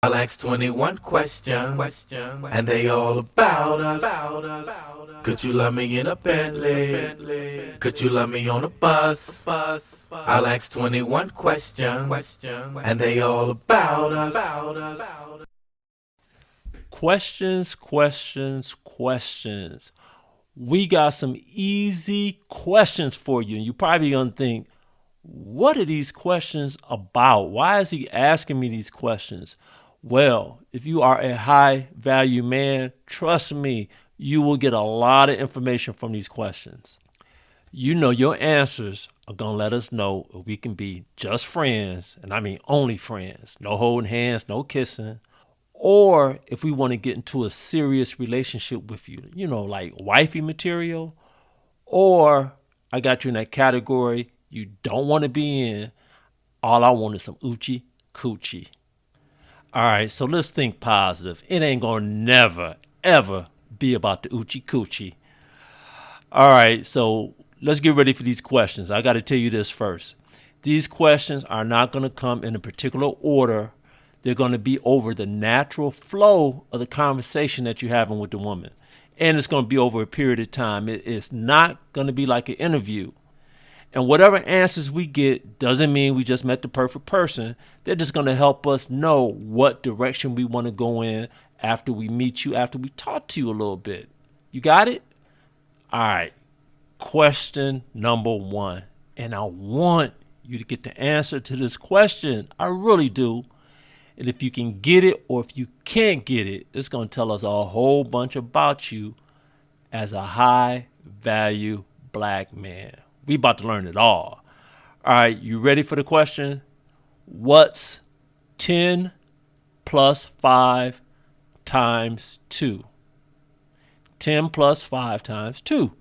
I'll ask 21 questions, and they all about us. Could you love me in a Bentley? Could you love me on a bus? I'll ask 21 questions, and they all about us. Questions, questions, questions. We got some easy questions for you. And you're probably going to think, what are these questions about? Why is he asking me these questions? Well, if you are a high value man, trust me, you will get a lot of information from these questions. You know, your answers are going to let us know if we can be just friends, and I mean only friends, no holding hands, no kissing, or if we want to get into a serious relationship with you, like wifey material, or I got you in that category you don't want to be in. All I want is some Oochie Coochie. All right, so let's think positive. It ain't gonna never, ever be about the Oochie Coochie. All right, so let's get ready for these questions. I got to tell you this first. These questions are not going to come in a particular order. They're going to be over the natural flow of the conversation that you're having with the woman. And it's going to be over a period of time. It's not going to be like an interview. And whatever answers we get doesn't mean we just met the perfect person. They're just going to help us know what direction we want to go in after we meet you, after we talk to you a little bit. You got it? All right. Question number one. And I want you to get the answer to this question. I really do. And if you can get it or if you can't get it, it's going to tell us a whole bunch about you as a high value black man. We about to learn it all. All right, you ready for the question? What's 10 plus 5 times 2? 10 plus 5 times 2.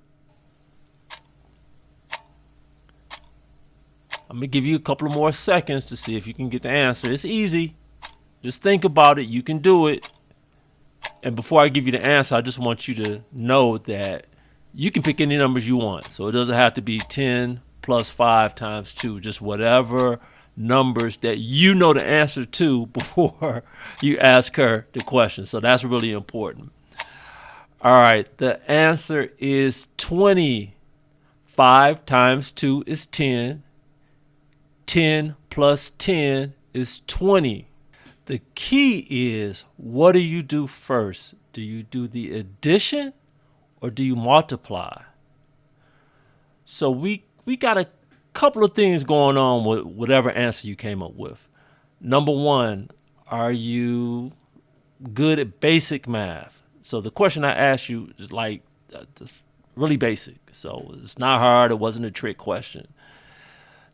I'm going to give you a couple of more seconds to see if you can get the answer. It's easy. Just think about it. You can do it. And before I give you the answer, I just want you to know that you can pick any numbers you want. So it doesn't have to be 10 plus 5 times 2. Just whatever numbers that you know the answer to before you ask her the question. So that's really important. All right. The answer is 20. 5 times 2 is 10. 10 plus 10 is 20. The key is, what do you do first? Do you do the addition or do you multiply? So we got a couple of things going on with whatever answer you came up with. Number one, are you good at basic math? So the question I asked you is like this really basic. So it's not hard. It wasn't a trick question.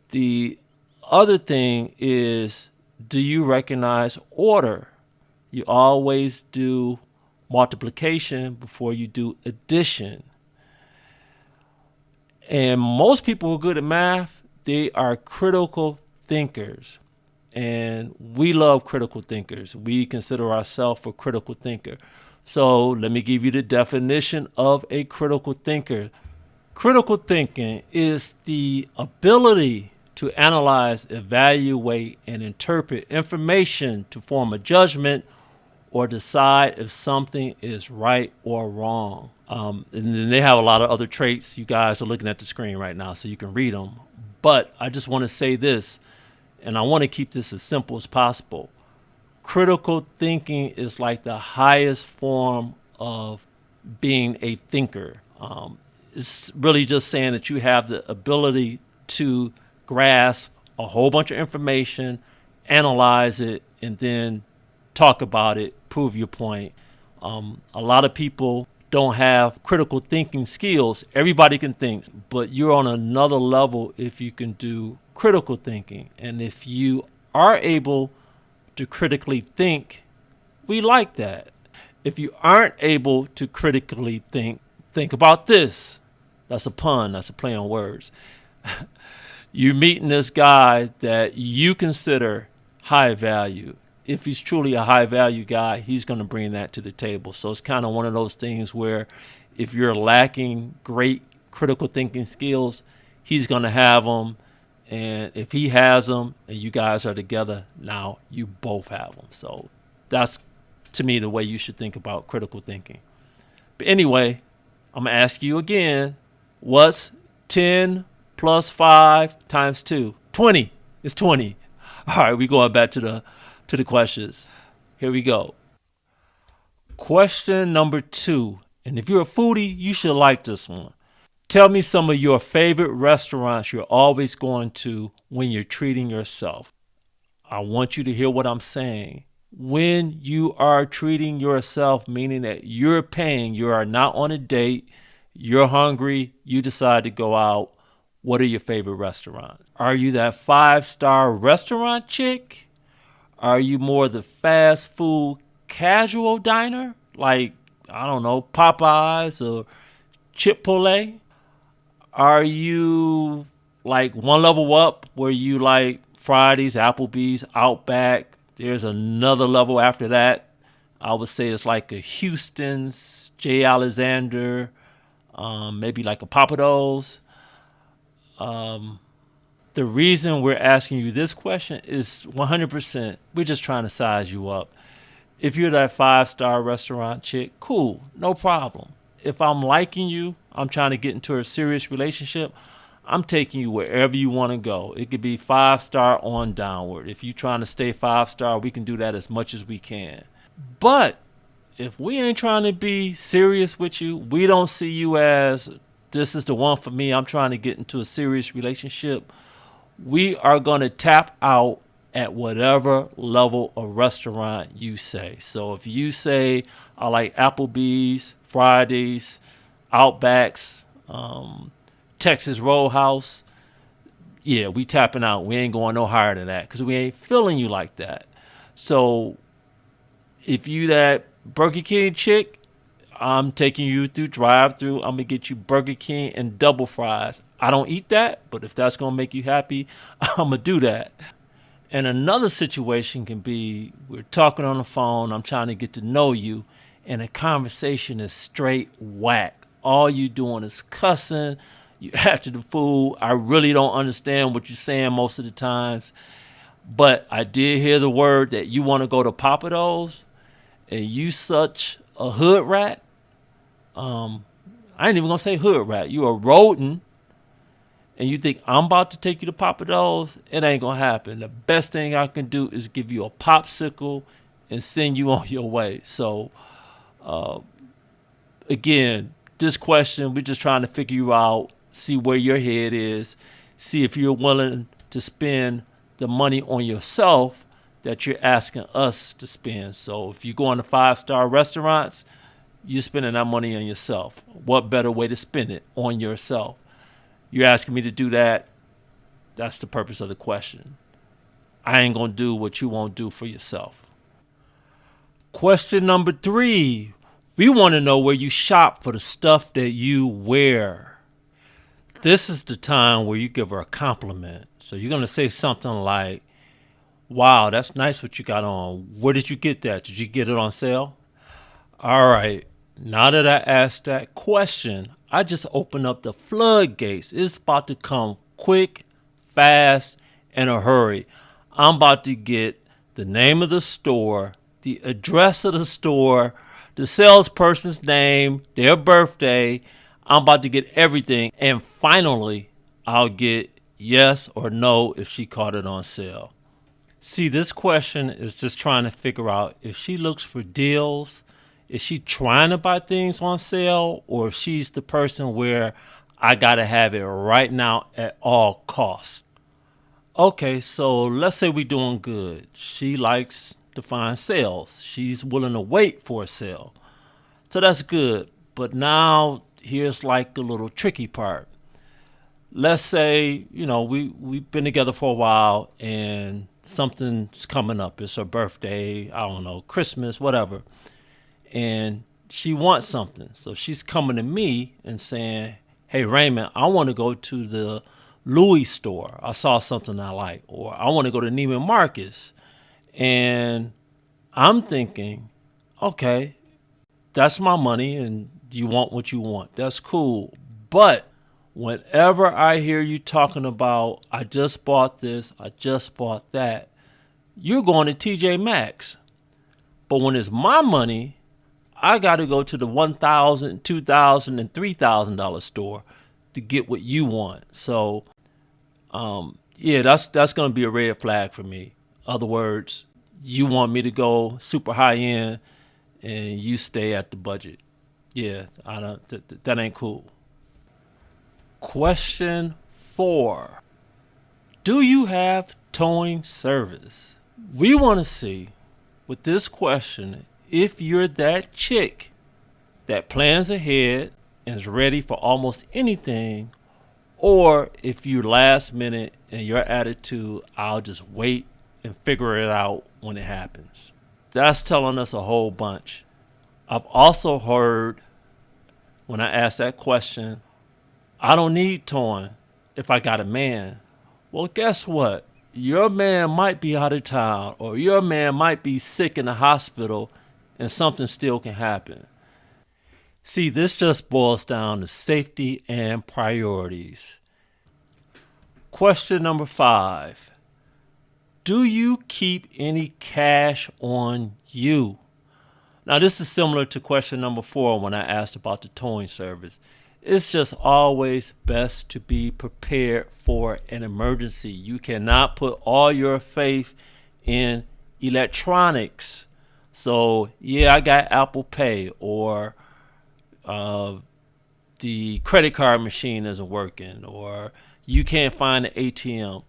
The other thing is, do you recognize order? You always do multiplication before you do addition. And most people who are good at math, they are critical thinkers. And we love critical thinkers. We consider ourselves a critical thinker. So let me give you the definition of a critical thinker. Critical thinking is the ability to analyze, evaluate, and interpret information to form a judgment or decide if something is right or wrong. And then they have a lot of other traits. You guys are looking at the screen right now, so you can read them. But I just want to say this, and I want to keep this as simple as possible. Critical thinking is like the highest form of being a thinker. It's really just saying that you have the ability to grasp a whole bunch of information, analyze it, and then talk about it, prove your point. A lot of people don't have critical thinking skills. Everybody can think, but you're on another level if you can do critical thinking. And if you are able to critically think, we like that. If you aren't able to critically think about this. That's a pun. That's a play on words. You're meeting this guy that you consider high value. If he's truly a high value guy, he's going to bring that to the table. So it's kind of one of those things where if you're lacking great critical thinking skills, he's going to have them. And if he has them and you guys are together, now you both have them. So That's, to me, the way you should think about critical thinking. But anyway, I'm going to ask you again, what's 10 plus 5 times 2? 20. It's 20. All right, we going back to the questions. Here we go. Question number 2. And if you're a foodie, you should like this one. Tell me some of your favorite restaurants you're always going to when you're treating yourself. I want you to hear what I'm saying. When you are treating yourself, meaning that you're paying, you are not on a date, you're hungry, you decide to go out, what are your favorite restaurants? Are you that 5-star restaurant chick? Are you more the fast food casual diner? Like, I don't know, Popeyes or Chick-fil-A? Are you like one level up where you like Fridays, Applebee's, Outback? There's another level after that. I would say it's like a Houston's, J. Alexander, maybe like a Papados. The reason we're asking you this question is 100%, we're just trying to size you up. If you're that 5-star restaurant chick, cool, no problem. If I'm liking you, I'm trying to get into a serious relationship, I'm taking you wherever you want to go. It could be 5-star on downward. If you're trying to stay 5-star, we can do that as much as we can. But if we ain't trying to be serious with you, we don't see you as, this is the one for me, I'm trying to get into a serious relationship, we are going to tap out at whatever level of restaurant you say. So if you say, I like Applebee's, Fridays, Outbacks, Texas Roadhouse, yeah, we tapping out. We ain't going no higher than that because we ain't feeling you like that. So if you that Burger King chick, I'm taking you through drive-through. I'm going to get you Burger King and double fries. I don't eat that, but if that's going to make you happy, I'm going to do that. And another situation can be, we're talking on the phone, I'm trying to get to know you, and the conversation is straight whack. All you doing is cussing. You after the food. I really don't understand what you're saying most of the times. But I did hear the word that you want to go to Papados, and you such a hood rat. I ain't even going to say hood rat. You a rodent. And you think I'm about to take you to Papados, it ain't going to happen. The best thing I can do is give you a popsicle and send you on your way. So, again, this question, we're just trying to figure you out, see where your head is, see if you're willing to spend the money on yourself that you're asking us to spend. So if you go on to 5-star restaurants, you're spending that money on yourself. What better way to spend it? On yourself. You're asking me to do that. That's the purpose of the question. I ain't going to do what you won't do for yourself. Question number 3. We want to know where you shop for the stuff that you wear. This is the time where you give her a compliment. So you're going to say something like, wow, that's nice what you got on. Where did you get that? Did you get it on sale? All right. Now that I asked that question, I just opened up the floodgates. It's about to come quick, fast, in a hurry. I'm about to get the name of the store, the address of the store, the salesperson's name, their birthday. I'm about to get everything. And finally, I'll get yes or no if she caught it on sale. See, this question is just trying to figure out if she looks for deals. Is she trying to buy things on sale, or if she's the person where I got to have it right now at all costs? Okay, so let's say we're doing good. She likes to find sales. She's willing to wait for a sale. So that's good. But now here's like the little tricky part. Let's say, we've been together for a while and something's coming up. It's her birthday, I don't know, Christmas, whatever. And she wants something. So she's coming to me and saying, hey, Raymond, I want to go to the Louis store. I saw something I like. Or I want to go to Neiman Marcus. And I'm thinking, okay, that's my money and you want what you want. That's cool. But whenever I hear you talking about, I just bought this, I just bought that, you're going to TJ Maxx. But when it's my money, I got to go to the $1,000, $2,000, and $3,000 store to get what you want. So, yeah, that's going to be a red flag for me. Other words, you want me to go super high end, and you stay at the budget. Yeah, I don't. That ain't cool. Question 4: do you have towing service? We want to see with this question if you're that chick that plans ahead and is ready for almost anything, or if you're last minute and your attitude, I'll just wait and figure it out when it happens. That's telling us a whole bunch. I've also heard when I ask that question, I don't need towing if I got a man. Well, guess what? Your man might be out of town, or your man might be sick in the hospital, and something still can happen. See, this just boils down to safety and priorities. Question number 5: do you keep any cash on you? Now, this is similar to question number 4 when I asked about the towing service. It's just always best to be prepared for an emergency. You cannot put all your faith in electronics. So, yeah, I got Apple Pay, or the credit card machine isn't working, or you can't find the ATM.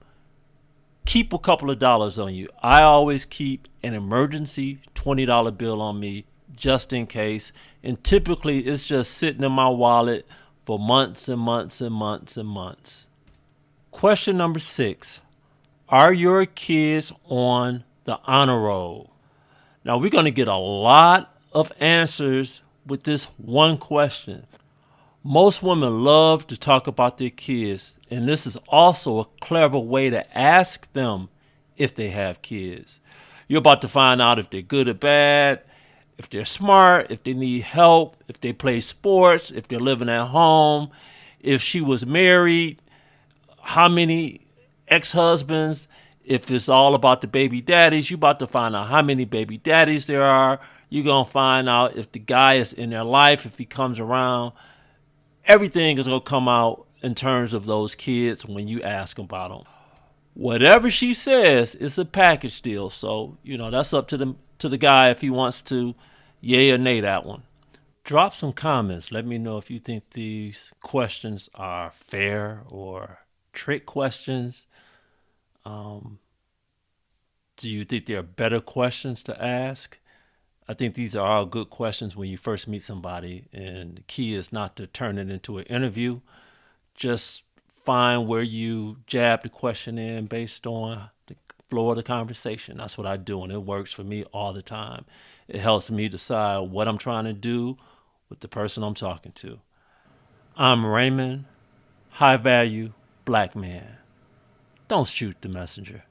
Keep a couple of dollars on you. I always keep an emergency $20 bill on me just in case. And typically it's just sitting in my wallet for months and months and months and months. Question number 6: are your kids on the honor roll? Now, we're going to get a lot of answers with this one question. Most women love to talk about their kids, and this is also a clever way to ask them if they have kids. You're about to find out if they're good or bad, if they're smart, if they need help, if they play sports, if they're living at home, if she was married, how many ex-husbands, if it's all about the baby daddies. You're about to find out how many baby daddies there are. You're going to find out if the guy is in their life, if he comes around. Everything is going to come out in terms of those kids when you ask about them. Whatever she says, it's a package deal. So, that's up to the guy if he wants to yay or nay that one. Drop some comments. Let me know if you think these questions are fair or trick questions. Do you think there are better questions to ask? I think these are all good questions when you first meet somebody, and the key is not to turn it into an interview. Just find where you jab the question in based on the flow of the conversation. That's what I do, and it works for me all the time. It helps me decide what I'm trying to do with the person I'm talking to. I'm Raymond, high value black man. Don't shoot the messenger.